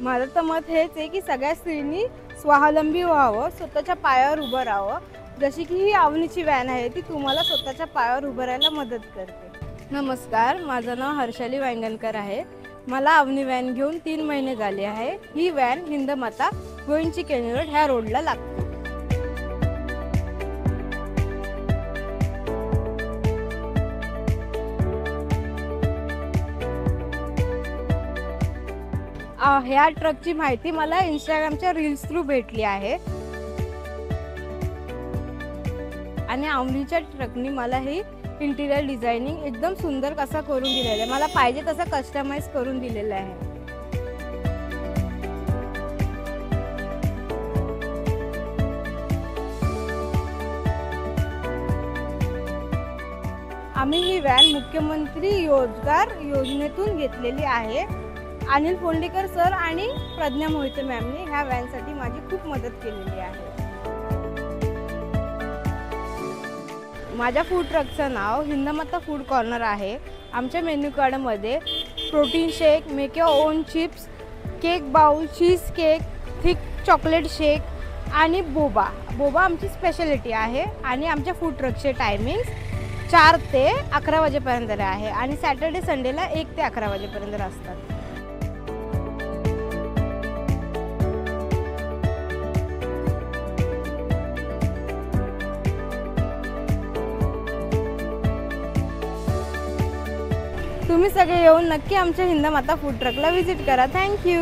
माझं तर मत हेच आहे की सगळ्या स्त्रींनी स्वावलंबी व्हावं, स्वतःच्या पायावर उभं राहावं. जशी की ही अवनीची व्हॅन आहे ती तुम्हाला स्वतःच्या पायावर उभं राहायला मदत करते. नमस्कार, माझं नाव हर्षाली वांगणकर आहे. मला अवनी व्हॅन घेऊन 3 महिने झाले आहे. ही व्हॅन हिंदमाता गोविंदची केनी रोड ह्या रोडला लागते. ह्या ट्रकची माहिती मला इंस्टाग्रामच्या रील्स थ्रू भेटली आहे आणि अवनीच्या ट्रकनी मला ही इंटिरियर डिझायनिंग एकदम सुंदर कसा करून दिलेला आहे. मला पाहिजे तसा कस्टमाइज करून दिलेला आहे. आम्ही ही व्हॅन मुख्यमंत्री रोजगार योजनेतून घेतलेली आहे. अनिल फोंडेकर सर आणि प्रज्ञा मोहिते मॅमने ह्या व्हॅनसाठी माझी खूप मदत केलेली आहे. माझ्या फूड ट्रकचं नाव हिंदमाता फूड कॉर्नर आहे. आमच्या मेन्यू कार्डमध्ये protein shake, make your own chips, cake bowl, cheese cake, thick chocolate shake आणि बोबा आमची स्पेशालिटी आहे. आणि आमच्या फूड ट्रकचे टायमिंग्स 4 ते 11 वाजेपर्यंत आहे आणि सॅटर्डे संडेला 1 ते 11 वाजेपर्यंत असतात. तुम्ही सगळे येऊन नक्की आमच्या हिंदमाता फूड ट्रकला व्हिजिट करा. थँक्यू.